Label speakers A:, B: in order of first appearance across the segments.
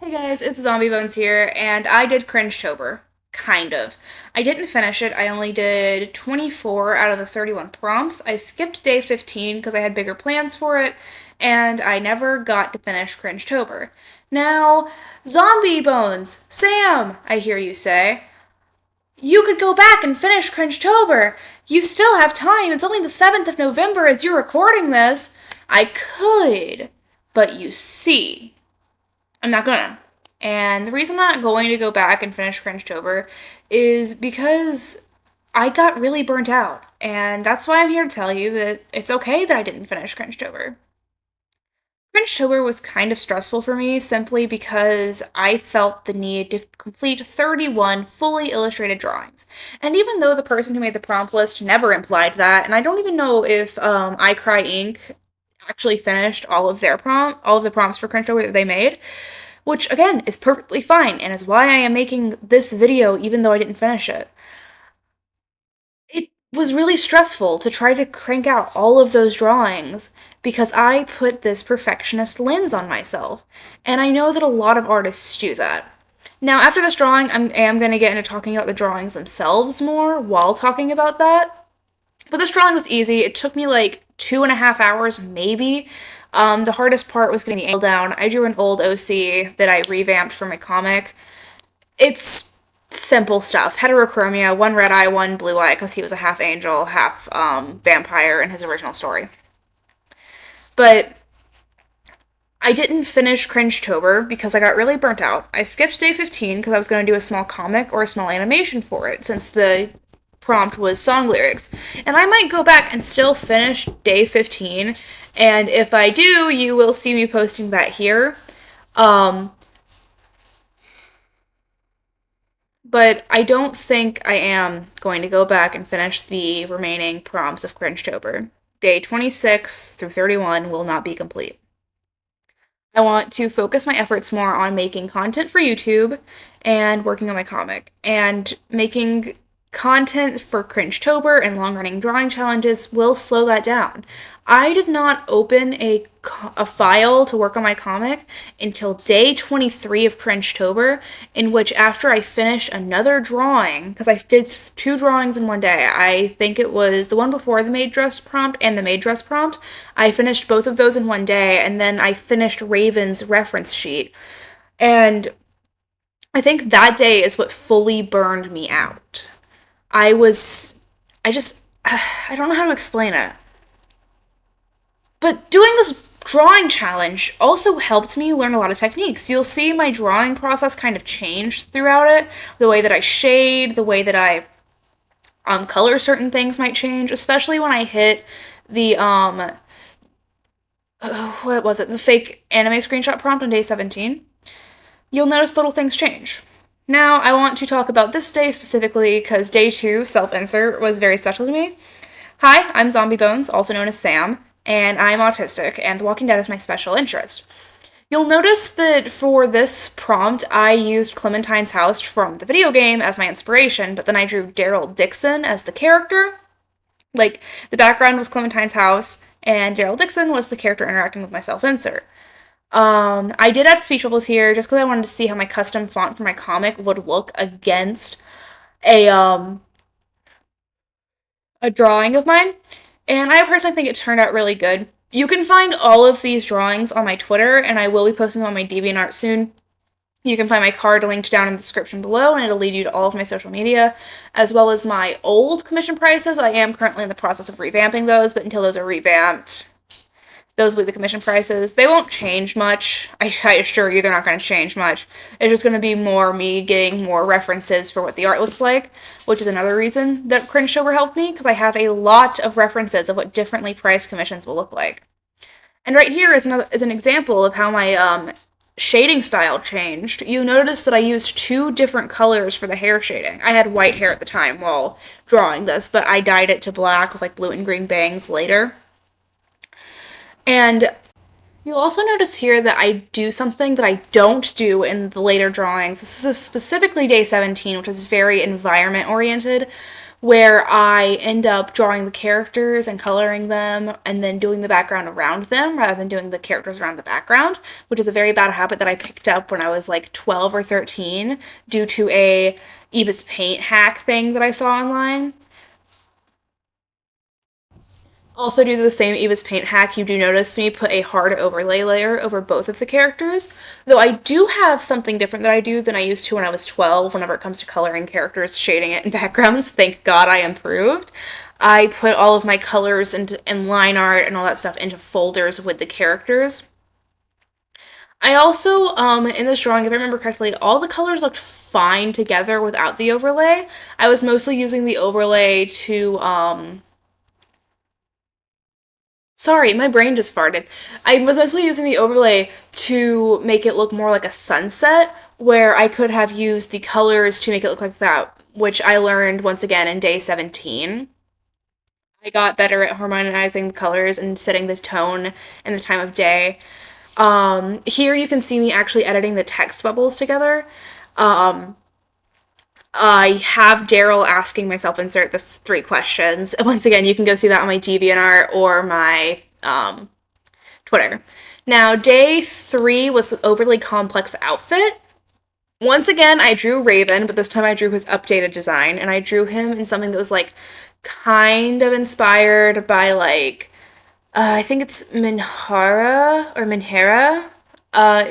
A: Hey guys, it's Zombie Bones here, and I did Cringetober. Kind of. I didn't finish it. I only did 24 out of the 31 prompts. I skipped day 15 because I had bigger plans for it, and I never got to finish Cringetober. Now, Zombie Bones, Sam, I hear you say. You could go back and finish Cringetober. You still have time. It's only the 7th of November as you're recording this. I could, but you see. I'm not gonna. And the reason I'm not going to go back and finish Cringetober is because I got really burnt out. And that's why I'm here to tell you that it's okay that I didn't finish Cringetober. Cringetober was kind of stressful for me simply because I felt the need to complete 31 fully illustrated drawings. And even though the person who made the prompt list never implied that, and I don't even know if I Cry Inc. actually finished all of the prompts for Cringetober that they made, which again is perfectly fine and is why I am making this video even though I didn't finish it. It was really stressful to try to crank out all of those drawings because I put this perfectionist lens on myself, and I know that a lot of artists do that. Now, after this drawing, I am going to get into talking about the drawings themselves more while talking about that. But this drawing was easy. It took me like 2.5 hours, maybe. The hardest part was getting the angle down. I drew an old OC that I revamped for my comic. It's simple stuff. Heterochromia, one red eye, one blue eye, because he was a half angel, half vampire in his original story. But I didn't finish Cringetober because I got really burnt out. I skipped day 15 because I was going to do a small comic or a small animation for it, since the prompt was song lyrics. And I might go back and still finish day 15, and if I do, you will see me posting that here. But I don't think I am going to go back and finish the remaining prompts of Cringetober. Day 26 through 31 will not be complete. I want to focus my efforts more on making content for YouTube and working on my comic. And making content for Cringetober and long-running drawing challenges will slow that down. I did not open a file to work on my comic until day 23 of Cringetober, in which after I finished another drawing, because I did 2 drawings in one day, I think it was the one before the maid dress prompt and the maid dress prompt, I finished both of those in one day, and then I finished Raven's reference sheet. And I think that day is what fully burned me out. I don't know how to explain it. But doing this drawing challenge also helped me learn a lot of techniques. You'll see my drawing process kind of change throughout it. The way that I shade, the way that I color certain things might change, especially when I hit the, what was it? The fake anime screenshot prompt on day 17. You'll notice little things change. Now, I want to talk about this day specifically because day 2, self-insert, was very special to me. Hi, I'm Zombie Bones, also known as Sam, and I'm autistic, and The Walking Dead is my special interest. You'll notice that for this prompt, I used Clementine's house from the video game as my inspiration, but then I drew Daryl Dixon as the character. Like, the background was Clementine's house, and Daryl Dixon was the character interacting with my self-insert. I did add speech bubbles here just because I wanted to see how my custom font for my comic would look against a drawing of mine, and I personally think it turned out really good. You can find all of these drawings on my Twitter, and I will be posting them on my DeviantArt soon. You can find my card linked down in the description below, and it'll lead you to all of my social media, as well as my old commission prices. I am currently in the process of revamping those, but until those are revamped, those will be the commission prices. They won't change much. I assure you they're not going to change much. It's just going to be more me getting more references for what the art looks like, which is another reason that Cringetober helped me, because I have a lot of references of what differently priced commissions will look like. And right here is an example of how my shading style changed. You notice that I used 2 different colors for the hair shading. I had white hair at the time while drawing this, but I dyed it to black with like blue and green bangs later. And you'll also notice here that I do something that I don't do in the later drawings. This is specifically day 17, which is very environment-oriented, where I end up drawing the characters and coloring them and then doing the background around them rather than doing the characters around the background, which is a very bad habit that I picked up when I was like 12 or 13 due to a Eva's Paint hack thing that I saw online. Also, due to the same Eva's Paint hack, you do notice me put a hard overlay layer over both of the characters, though I do have something different that I do than I used to when I was 12 whenever it comes to coloring characters, shading it, and backgrounds. Thank God I improved. I put all of my colors and line art and all that stuff into folders with the characters. I also, in this drawing, if I remember correctly, all the colors looked fine together without the overlay. I was mostly using the overlay to, sorry, my brain just farted. I was mostly using the overlay to make it look more like a sunset, where I could have used the colors to make it look like that, which I learned once again in day 17. I got better at harmonizing the colors and setting the tone and the time of day. Here you can see me actually editing the text bubbles together. I have Daryl asking my self-insert the 3 questions. Once again, you can go see that on my DeviantArt or my Twitter. Now, day 3 was an overly complex outfit. Once again, I drew Raven, but this time I drew his updated design, and I drew him in something that was like kind of inspired by like I think it's Minhara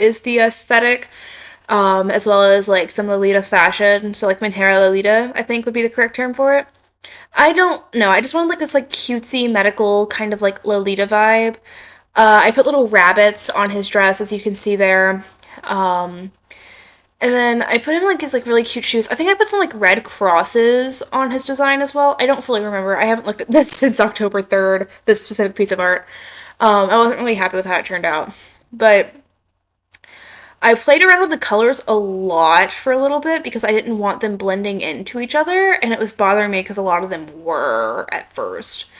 A: is the aesthetic, as well as like some Lolita fashion. So like Minhara Lolita, I think would be the correct term for it. I don't know. I just wanted like this like cutesy medical kind of like Lolita vibe. I put little rabbits on his dress, as you can see there. And then I put him like his like really cute shoes. I think I put some like red crosses on his design as well. I don't fully remember. I haven't looked at this since October 3rd, this specific piece of art. I wasn't really happy with how it turned out. But I played around with the colors a lot for a little bit because I didn't want them blending into each other, and it was bothering me because a lot of them were at first.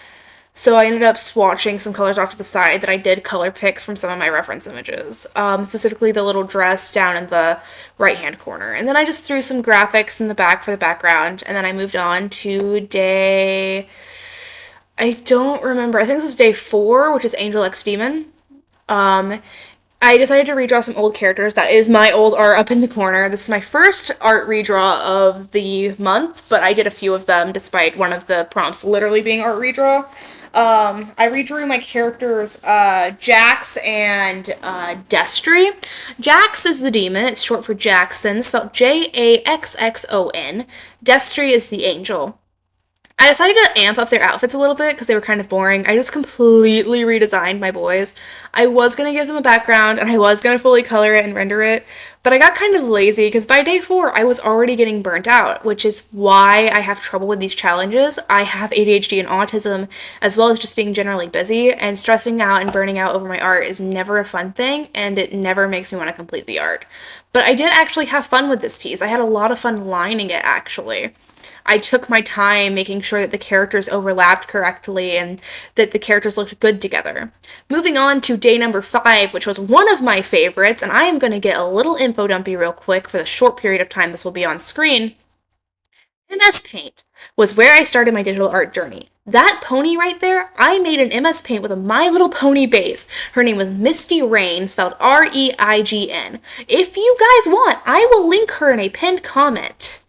A: So I ended up swatching some colors off to the side that I did color pick from some of my reference images, specifically the little dress down in the right-hand corner. And then I just threw some graphics in the back for the background, and then I moved on to day... I don't remember. I think this is day 4, which is Angel X Demon. I decided to redraw some old characters. That is my old art up in the corner. This is my first art redraw of the month, but I did a few of them despite one of the prompts literally being art redraw. I redrew my characters, Jax and Destry. Jax is the demon. It's short for Jackson, spelled Jaxxon. Destry is the angel. I decided to amp up their outfits a little bit because they were kind of boring. I just completely redesigned my boys. I was going to give them a background and I was going to fully color it and render it, but I got kind of lazy because by day 4 I was already getting burnt out, which is why I have trouble with these challenges. I have ADHD and autism, as well as just being generally busy, and stressing out and burning out over my art is never a fun thing, and it never makes me want to complete the art. But I did actually have fun with this piece. I had a lot of fun lining it, actually. I took my time making sure that the characters overlapped correctly and that the characters looked good together. Moving on to day number 5, which was one of my favorites, and I am going to get a little info dumpy real quick for the short period of time this will be on screen. MS Paint was where I started my digital art journey. That pony right there, I made an MS Paint with a My Little Pony base. Her name was Misty Rain, spelled R-E-I-G-N. If you guys want, I will link her in a pinned comment.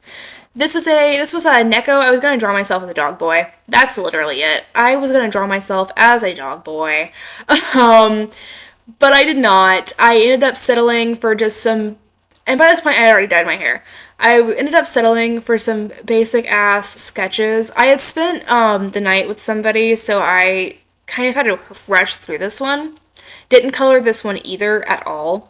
A: This was a Neko. I was going to draw myself as a dog boy. That's literally it. I was going to draw myself as a dog boy. But I did not. I ended up settling for just some, and by this point I had already dyed my hair. I ended up settling for some basic ass sketches. I had spent the night with somebody, so I kind of had to rush through this one. Didn't color this one either at all.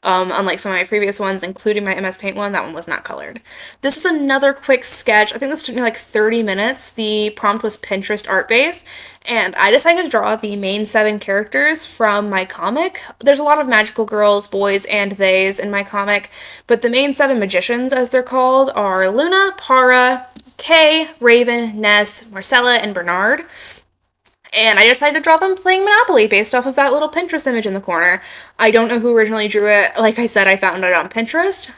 A: Unlike some of my previous ones, including my MS Paint one, that one was not colored. This is another quick sketch. I think this took me like 30 minutes. The prompt was Pinterest art base, and I decided to draw the main 7 characters from my comic. There's a lot of magical girls, boys, and theys in my comic, but the main 7 magicians, as they're called, are Luna, Para, Kay, Raven, Ness, Marcella, and Bernard. And I decided to draw them playing Monopoly based off of that little Pinterest image in the corner. I don't know who originally drew it. Like I said, I found it on Pinterest.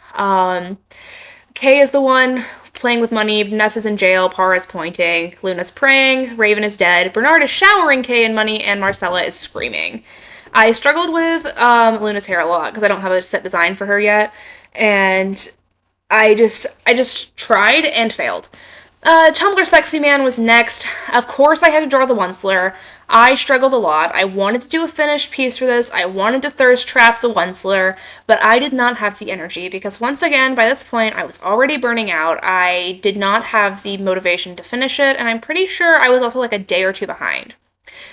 A: Kay is the one playing with money, Nessa's in jail, Para's pointing, Luna's praying, Raven is dead, Bernard is showering Kay in money, and Marcella is screaming. I struggled with Luna's hair a lot because I don't have a set design for her yet, and I just tried and failed. Tumblr Sexy Man was next. Of course, I had to draw the Onceler. I struggled a lot. I wanted to do a finished piece for this. I wanted to thirst trap the Onceler, but I did not have the energy because, once again, by this point, I was already burning out. I did not have the motivation to finish it, and I'm pretty sure I was also like a day or two behind.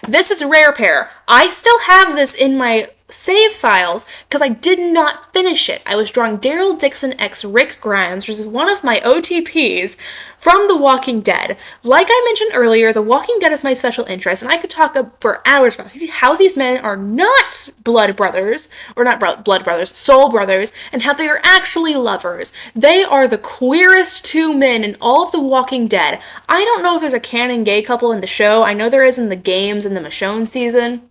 A: This is Rare Pair. I still have this in my save files because I did not finish it. I was drawing Daryl Dixon x Rick Grimes, which is one of my OTPs from The Walking Dead. Like I mentioned earlier, The Walking Dead is my special interest, and I could talk for hours about how these men are not blood brothers, or not blood brothers, soul brothers, and how they are actually lovers. They are the queerest two men in all of The Walking Dead. I don't know if there's a canon gay couple in the show. I know there is in the games in the Michonne season,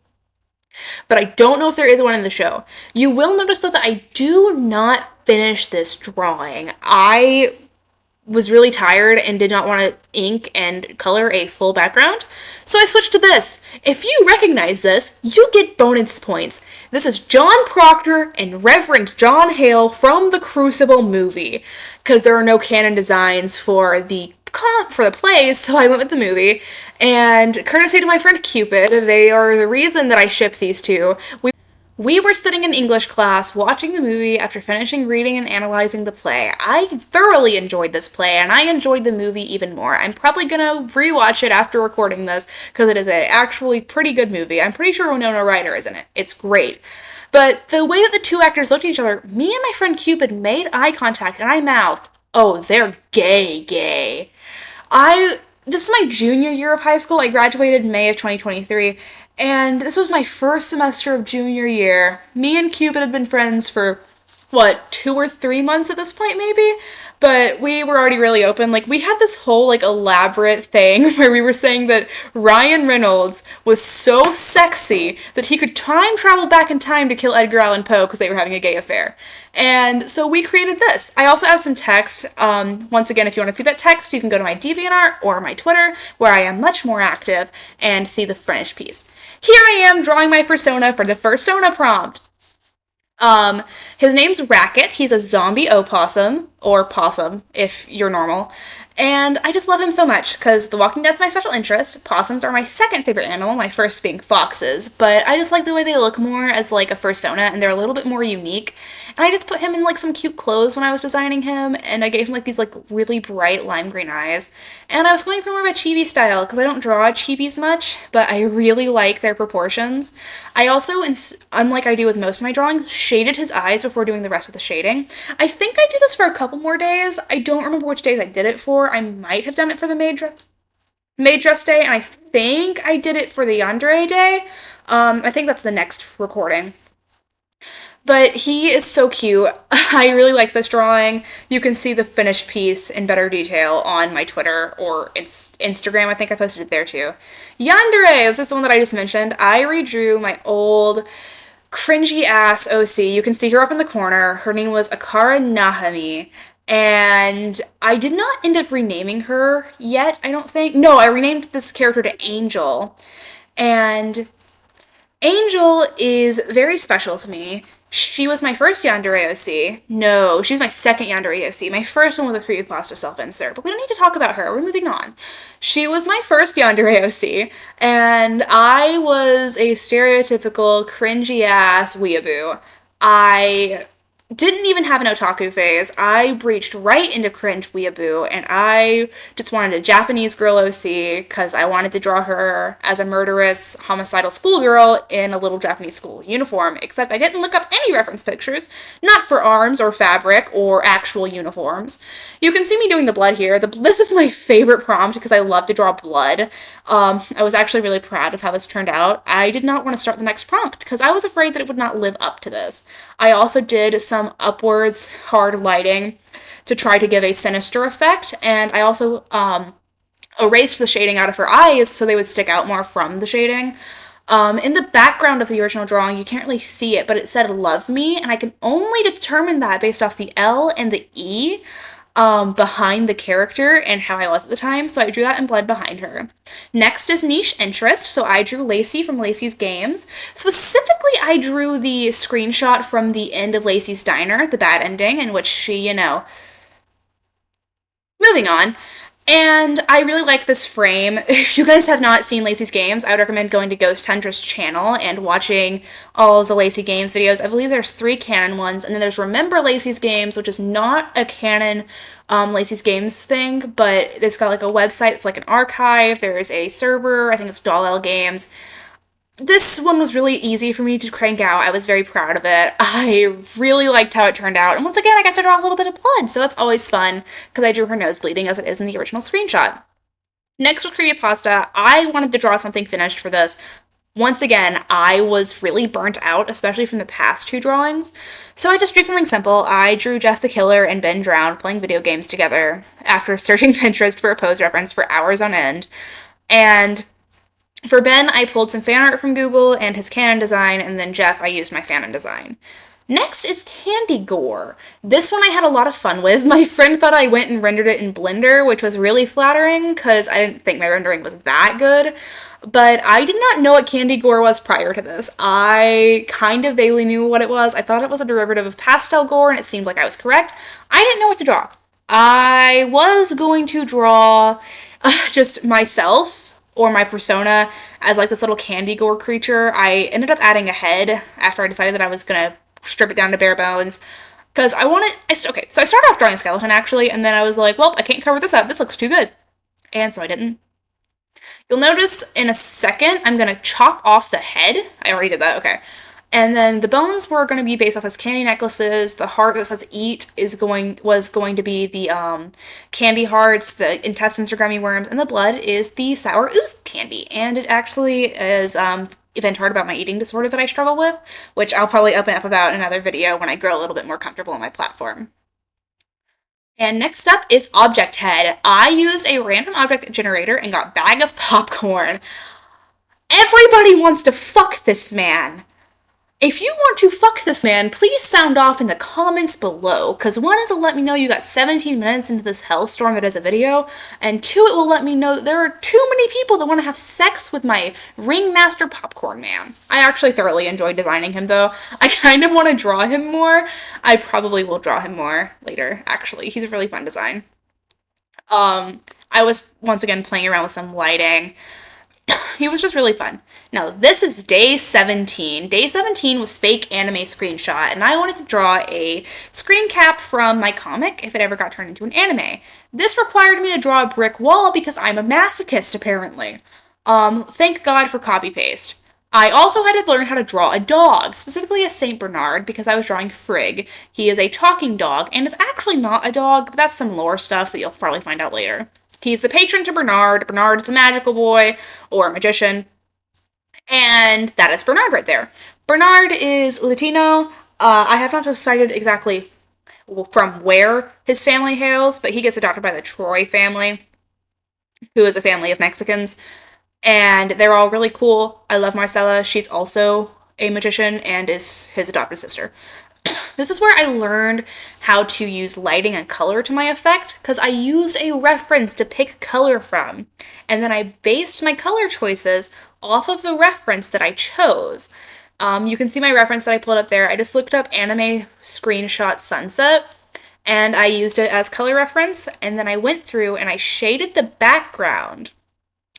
A: but I don't know if there is one in the show. You will notice, though, that I do not finish this drawing. I was really tired and did not want to ink and color a full background, so I switched to this. If you recognize this, you get bonus points. This is John Proctor and Reverend John Hale from the Crucible movie, because there are no canon designs for the plays, so I went with the movie. And courtesy to my friend Cupid, they are the reason that I ship these two. We were sitting in English class watching the movie after finishing reading and analyzing the play. I thoroughly enjoyed this play, and I enjoyed the movie even more. I'm probably gonna rewatch it after recording this, because it is a actually pretty good movie. I'm pretty sure Winona Ryder is in it. It's great. But the way that the two actors looked at each other, me and my friend Cupid made eye contact, and I mouthed, "Oh, they're gay. This is my junior year of high school. I graduated May of 2023, and this was my first semester of junior year. Me and Cupid had been friends for, 2 or 3 months at this point, maybe? But we were already really open. Like, we had this whole, elaborate thing where we were saying that Ryan Reynolds was so sexy that he could time travel back in time to kill Edgar Allan Poe because they were having a gay affair. And so we created this. I also added some text. Once again, if you want to see that text, you can go to my DeviantArt or my Twitter, where I am much more active, and see the finished piece. Here I am drawing my persona for the Fursona prompt. His name's Racket. He's a zombie opossum, or possum, if you're normal. And I just love him so much, because The Walking Dead's my special interest. Possums are my second favorite animal, my first being foxes, but I just like the way they look more as, a fursona, and they're a little bit more unique. And I just put him in, some cute clothes when I was designing him, and I gave him, these, really bright lime green eyes. And I was going for more of a chibi style, because I don't draw chibis much, but I really like their proportions. I also, unlike I do with most of my drawings, shaded his eyes before doing the rest of the shading. I think I do this for a couple more days. I don't remember which days I did it for. I might have done it for the maid dress day, and I think I did it for the yandere day. I think that's the next recording. But he is so cute. I really like this drawing. You can see the finished piece in better detail on my Twitter or Instagram. I think I posted it there too. Yandere, this is the one that I just mentioned. I redrew my old cringy ass OC. You can see her up in the corner. Her name was Akara Nahami. And I did not end up renaming her yet, I don't think. No, I renamed this character to Angel. And Angel is very special to me. She was my first yandere OC. No, she was my second yandere OC. My first one was a creepypasta self-insert, but we don't need to talk about her. We're moving on. She was my first yandere OC, and I was a stereotypical cringy-ass weeaboo. I didn't even have an otaku phase. I breached right into cringe weeaboo, and I just wanted a Japanese girl OC because I wanted to draw her as a murderous, homicidal schoolgirl in a little Japanese school uniform, except I didn't look up any reference pictures, not for arms or fabric or actual uniforms. You can see me doing the blood here. This is my favorite prompt because I love to draw blood. I was actually really proud of how this turned out. I did not want to start the next prompt because I was afraid that it would not live up to this. I also did some upwards hard lighting to try to give a sinister effect, and I also erased the shading out of her eyes so they would stick out more from the shading. In the background of the original drawing, you can't really see it, but it said "love me," and I can only determine that based off the L and the E. behind the character and how I was at the time, so I drew that in blood behind her. Next is niche interest, so I drew Lacey from Lacey's Games. Specifically, I drew the screenshot from the end of Lacey's Diner, the bad ending, in which she, moving on. And I really like this frame. If you guys have not seen Lacey's Games, I would recommend going to Ghost Hunter's channel and watching all of the Lacey Games videos. I believe there's 3 canon ones, and then there's Remember Lacey's Games, which is not a canon Lacey's Games thing, but it's got like a website, it's like an archive. There's a server, I think it's Doll Games. This one was really easy for me to crank out. I was very proud of it. I really liked how it turned out. And once again, I got to draw a little bit of blood, so that's always fun, because I drew her nose bleeding as it is in the original screenshot. Next was Creepypasta. I wanted to draw something finished for this. Once again, I was really burnt out, especially from the past 2 drawings, so I just drew something simple. I drew Jeff the Killer and Ben Drowned playing video games together after searching Pinterest for a pose reference for hours on end. And for Ben, I pulled some fan art from Google and his canon design, and then Jeff, I used my fanon design. Next is Candy Gore. This one I had a lot of fun with. My friend thought I went and rendered it in Blender, which was really flattering, because I didn't think my rendering was that good. But I did not know what Candy Gore was prior to this. I kind of vaguely knew what it was. I thought it was a derivative of Pastel Gore, and it seemed like I was correct. I didn't know what to draw. I was going to draw just myself, or my persona, as like this little candy gore creature. I ended up adding a head after I decided that I was gonna strip it down to bare bones, because I wanted, okay, so I started off drawing a skeleton actually, and then I was like, well, I can't cover this up, this looks too good, and so I didn't. You'll notice in a second, I'm gonna chop off the head. I already did that, okay. And then the bones were going to be based off his candy necklaces. The heart that says "eat" was going to be the candy hearts. The intestines are gummy worms, and the blood is the sour ooze candy. And it actually is event heard about my eating disorder that I struggle with, which I'll probably open up about in another video when I grow a little bit more comfortable on my platform. And next up is Object Head. I used a random object generator and got Bag of Popcorn. Everybody wants to fuck this man. If you want to fuck this man, please sound off in the comments below, because 1, it'll let me know you got 17 minutes into this hellstorm that is a video, and 2, it will let me know that there are too many people that want to have sex with my Ringmaster Popcorn Man. I actually thoroughly enjoyed designing him, though. I kind of want to draw him more. I probably will draw him more later, actually. He's a really fun design. I was, once again, playing around with some lighting. He was just really fun. Now, this is day 17. Day 17 was fake anime screenshot, and I wanted to draw a screen cap from my comic if it ever got turned into an anime. This required me to draw a brick wall because I'm a masochist, apparently. Thank God for copy-paste. I also had to learn how to draw a dog, specifically a Saint Bernard, because I was drawing Frigg. He is a talking dog, and is actually not a dog, but that's some lore stuff that you'll probably find out later. He's the patron to Bernard. Bernard is a magical boy, or a magician. And that is Bernard right there. Bernard is Latino. I have not decided exactly from where his family hails, but he gets adopted by the Troy family, who is a family of Mexicans. And they're all really cool. I love Marcella. She's also a magician and is his adopted sister. This is where I learned how to use lighting and color to my effect, because I use a reference to pick color from, and then I based my color choices off of the reference that I chose. You can see my reference that I pulled up there. I just looked up anime screenshot sunset, and I used it as color reference, and then I went through and I shaded the background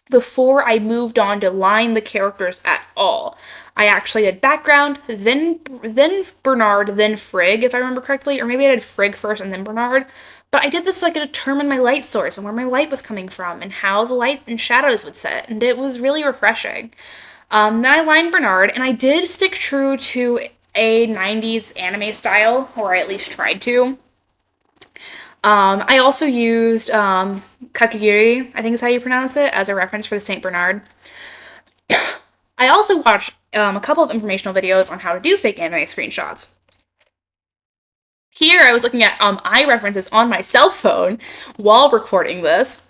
A: before I moved on to line the characters at all. I actually did background, then Bernard, then Frigg, if I remember correctly, or maybe I did Frigg first and then Bernard, but I did this so I could determine my light source and where my light was coming from and how the light and shadows would set, and it was really refreshing. Then I lined Bernard, and I did stick true to a 90s anime style, or I at least tried to. I also used Kakigiri, I think is how you pronounce it, as a reference for the St. Bernard. I also watched a couple of informational videos on how to do fake anime screenshots. Here I was looking at eye references on my cell phone while recording this,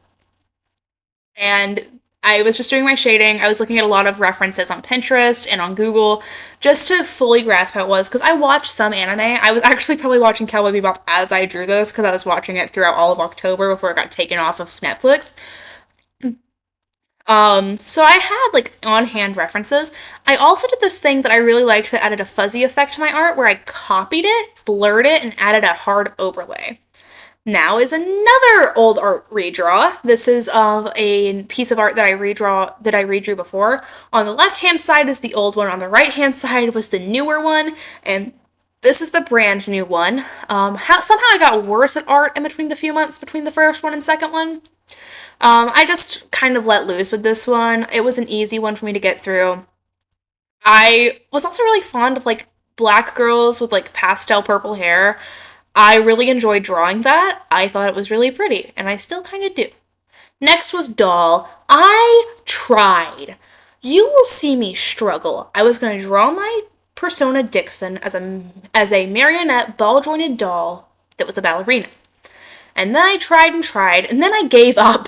A: and I was just doing my shading. I was looking at a lot of references on Pinterest and on Google just to fully grasp how it was because I watched some anime. I was actually probably watching Cowboy Bebop as I drew this because I was watching it throughout all of October before it got taken off of Netflix. So I had like on-hand references. I also did this thing that I really liked that added a fuzzy effect to my art where I copied it, blurred it, and added a hard overlay. Now is another old art redraw. This is of a piece of art that I redrew before. On the left-hand side is the old one. On the right-hand side was the newer one, and this is the brand new one. Somehow I got worse at art in between the few months between the first one and second one. I just kind of let loose with this one. It was an easy one for me to get through. I was also really fond of like black girls with like pastel purple hair. I really enjoyed drawing that. I thought it was really pretty, and I still kind of do. Next was Doll. I tried. You will see me struggle. I was going to draw my persona Dixon as a marionette ball jointed doll that was a ballerina. And then I tried and tried, and then I gave up.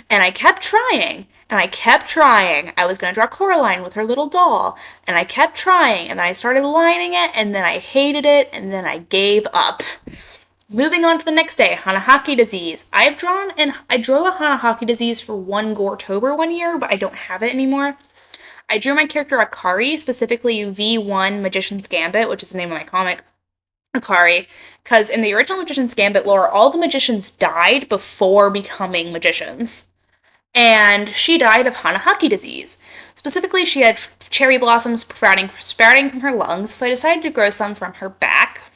A: And I kept trying, and I kept trying. I was going to draw Coraline with her little doll, and I kept trying, and then I started lining it, and then I hated it, and then I gave up. Moving on to the next day, Hanahaki disease. I drew a Hanahaki disease for one Goretober one year, but I don't have it anymore. I drew my character Akari, specifically V1 Magician's Gambit, which is the name of my comic, Akari, because in the original Magician's Gambit lore, all the magicians died before becoming magicians. And she died of Hanahaki disease. Specifically, she had cherry blossoms sprouting from her lungs, so I decided to grow some from her back.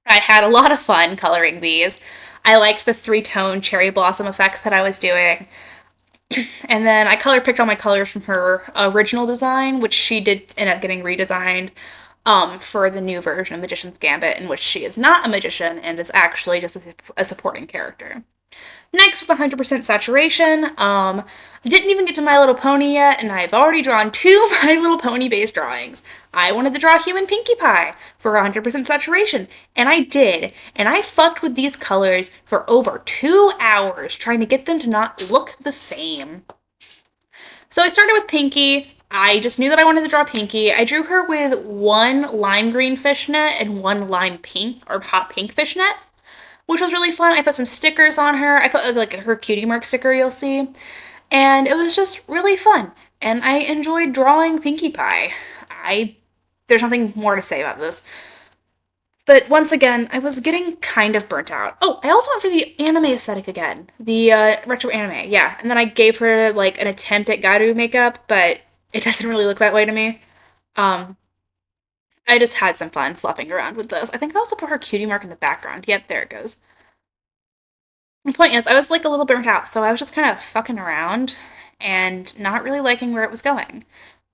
A: I had a lot of fun coloring these. I liked the three-tone cherry blossom effect that I was doing. And then I picked all my colors from her original design, which she did end up getting redesigned for the new version of Magician's Gambit, in which she is not a magician and is actually just a supporting character. Next was 100% saturation. I didn't even get to My Little Pony yet, and I've already drawn 2 My Little Pony based drawings. I wanted to draw Human Pinkie Pie for 100% saturation, and I did. And I fucked with these colors for over 2 hours, trying to get them to not look the same. So I started with Pinkie. I just knew that I wanted to draw Pinkie. I drew her with 1 lime green fishnet and 1 lime pink or hot pink fishnet, which was really fun. I put some stickers on her. I put like her cutie mark sticker you'll see. And it was just really fun. And I enjoyed drawing Pinkie Pie. There's nothing more to say about this. But once again, I was getting kind of burnt out. Oh, I also went for the anime aesthetic again. The retro anime, yeah. And then I gave her like an attempt at Garu makeup, but it doesn't really look that way to me. I just had some fun flopping around with this. I think I also put her cutie mark in the background. Yep, there it goes. The point is, I was like a little burnt out, so I was just kind of fucking around and not really liking where it was going.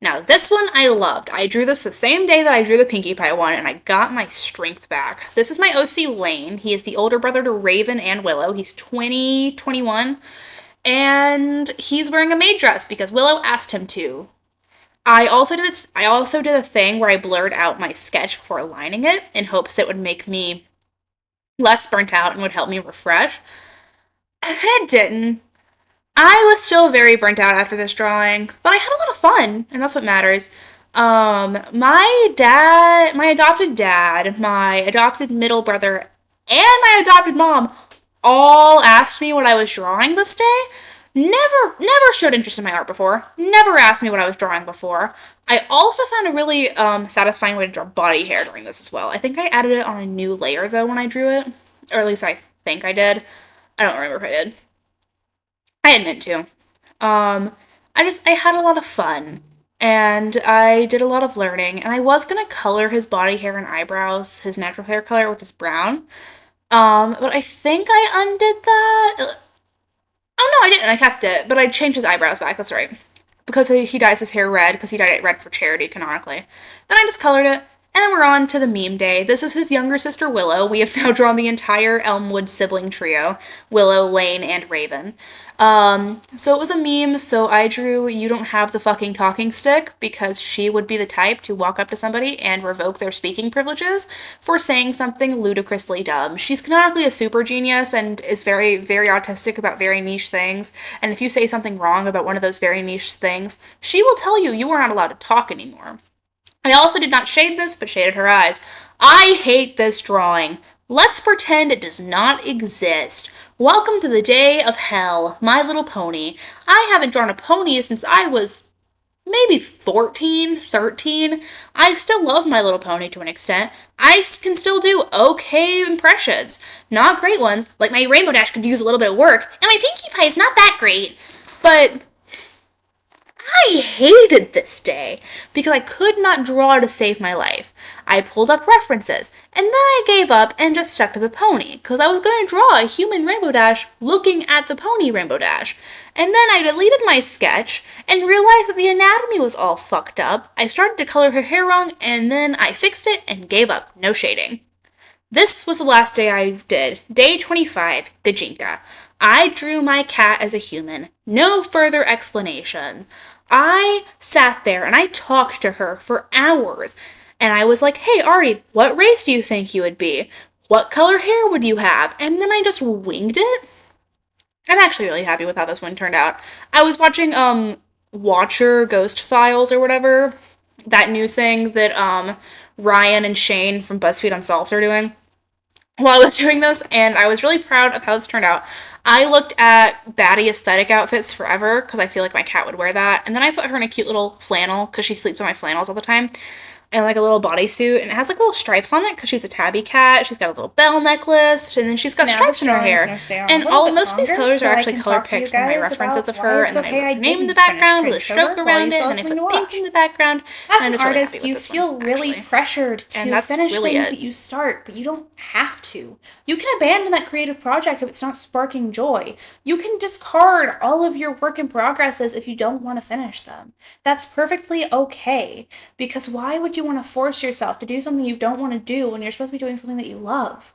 A: Now, this one I loved. I drew this the same day that I drew the Pinkie Pie one, and I got my strength back. This is my OC Lane. He is the older brother to Raven and Willow. He's 21, and he's wearing a maid dress because Willow asked him to. I also did a thing where I blurred out my sketch before aligning it in hopes that it would make me less burnt out and would help me refresh. It didn't. I was still very burnt out after this drawing, but I had a lot of fun, and that's what matters. My adopted dad, my adopted middle brother, and my adopted mom all asked me what I was drawing this day. Never showed interest in my art before. Never asked me what I was drawing before. I also found a really satisfying way to draw body hair during this as well. I think I added it on a new layer, though, when I drew it. Or at least I think I did. I don't remember if I did. I had meant to. I had a lot of fun. And I did a lot of learning. And I was going to color his body hair and eyebrows, his natural hair color, which is brown. But I think I undid that. Oh, no, I didn't. I kept it. But I changed his eyebrows back. That's right. Because he dyes his hair red, because he dyed it red for charity, canonically. Then I just colored it. And then we're on to the meme day. This is his younger sister, Willow. We have now drawn the entire Elmwood sibling trio, Willow, Lane, and Raven. So it was a meme, so I drew You Don't Have the Fucking Talking Stick because she would be the type to walk up to somebody and revoke their speaking privileges for saying something ludicrously dumb. She's canonically a super genius and is very, very autistic about very niche things, and if you say something wrong about one of those very niche things, she will tell you you are not allowed to talk anymore. I also did not shade this, but shaded her eyes. I hate this drawing. Let's pretend it does not exist. Welcome to the day of hell, My Little Pony. I haven't drawn a pony since I was maybe 14, 13. I still love My Little Pony to an extent. I can still do okay impressions. Not great ones, like my Rainbow Dash could use a little bit of work, and my Pinkie Pie is not that great. But I hated this day because I could not draw to save my life. I pulled up references, and then I gave up and just stuck to the pony because I was going to draw a human Rainbow Dash looking at the pony Rainbow Dash. And then I deleted my sketch and realized that the anatomy was all fucked up. I started to color her hair wrong, and then I fixed it and gave up. No shading. This was the last day I did. Day 25, Gajinka. I drew my cat as a human. No further explanation. I sat there and I talked to her for hours. And I was like, hey, Artie, what race do you think you would be? What color hair would you have? And then I just winged it. I'm actually really happy with how this one turned out. I was watching, Watcher Ghost Files or whatever. That new thing that, Ryan and Shane from BuzzFeed Unsolved are doing. While I was doing this, and I was really proud of how this turned out. I looked at baddie aesthetic outfits forever, because I feel like my cat would wear that, and then I put her in a cute little flannel, because she sleeps in my flannels all the time, and like a little bodysuit, and it has like little stripes on it, because she's a tabby cat. She's got a little bell necklace, and then she's got stripes in her hair. And most of these colors are actually color picked from my references of her, and then I wrote name in the background with a stroke around it, and then I put pink in the background.
B: As an artist, you feel really pressured to finish things that you start, but you don't have to. You can abandon that creative project if it's not sparking joy. You can discard all of your work in progresses if you don't want to finish them. That's perfectly okay, because why would you want to force yourself to do something you don't want to do when you're supposed to be doing something that you love?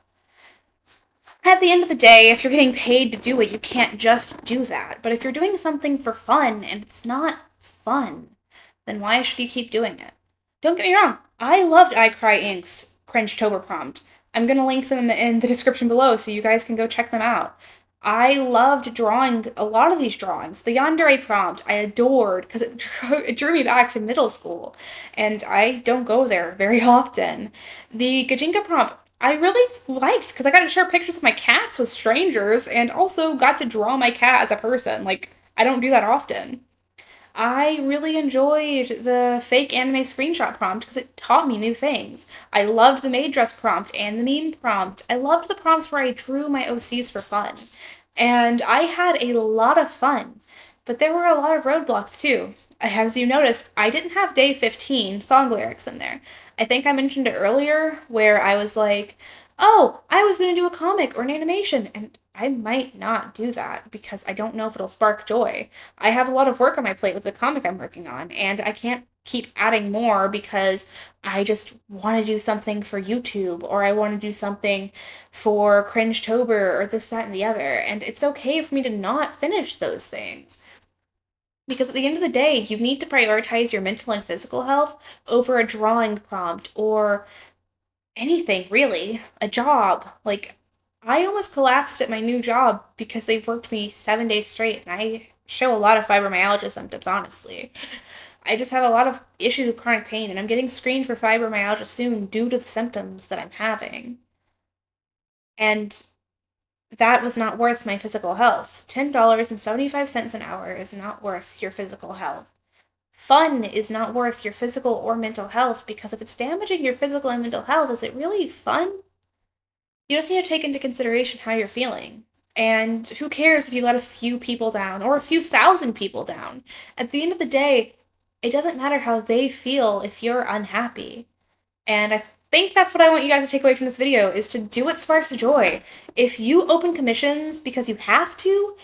B: At the end of the day, if you're getting paid to do it, you can't just do that. But if you're doing something for fun and it's not fun, then why should you keep doing it? Don't get me wrong, I loved I Cry Inc.'s Cringetober prompt. I'm going to link them in the description below so you guys can go check them out. I loved drawing a lot of these drawings. The Yandere prompt I adored because it drew me back to middle school, and I don't go there very often. The Gajinka prompt I really liked because I got to share pictures of my cats with strangers and also got to draw my cat as a person. Like, I don't do that often. I really enjoyed the fake anime screenshot prompt because it taught me new things. I loved the maid dress prompt and the meme prompt. I loved the prompts where I drew my OCs for fun. And I had a lot of fun. But there were a lot of roadblocks too. As you noticed, I didn't have day 15 song lyrics in there. I think I mentioned it earlier where I was like, oh, I was going to do a comic or an animation, and I might not do that because I don't know if it'll spark joy. I have a lot of work on my plate with the comic I'm working on, and I can't keep adding more because I just want to do something for YouTube, or I want to do something for Cringetober, or this, that, and the other, and it's okay for me to not finish those things. Because at the end of the day, you need to prioritize your mental and physical health over a drawing prompt or anything, really. A job. Like, I almost collapsed at my new job because they worked me 7 days straight, and I show a lot of fibromyalgia symptoms, honestly. I just have a lot of issues with chronic pain, and I'm getting screened for fibromyalgia soon due to the symptoms that I'm having. And that was not worth my physical health. $10.75 an hour is not worth your physical health. Fun is not worth your physical or mental health because if it's damaging your physical and mental health, is it really fun? You just need to take into consideration how you're feeling. And who cares if you let a few people down or a few thousand people down? At the end of the day, it doesn't matter how they feel if you're unhappy. And I think that's what I want you guys to take away from this video, is to do what sparks joy. If you open commissions because you have to,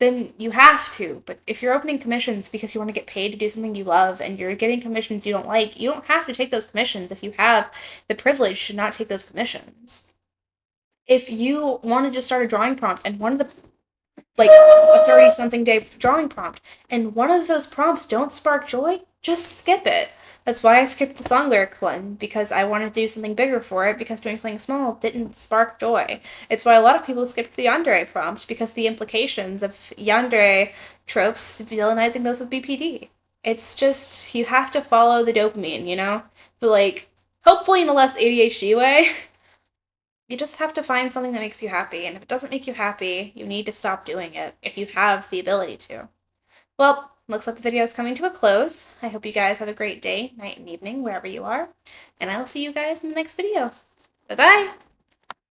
B: then you have to. But if you're opening commissions because you want to get paid to do something you love and you're getting commissions you don't like, you don't have to take those commissions if you have the privilege to not take those commissions. If you wanted to start a drawing prompt and one of the like a 30-something day drawing prompt, and one of those prompts don't spark joy, just skip it. That's why I skipped the song lyric one, because I wanted to do something bigger for it, because doing something small didn't spark joy. It's why a lot of people skipped the yandere prompt, because the implications of yandere tropes, villainizing those with BPD. It's just, you have to follow the dopamine, you know? But like, hopefully in a less ADHD way. You just have to find something that makes you happy, and if it doesn't make you happy, you need to stop doing it if you have the ability to. Well, looks like the video is coming to a close. I hope you guys have a great day, night, and evening, wherever you are, and I will see you guys in the next video. Bye-bye!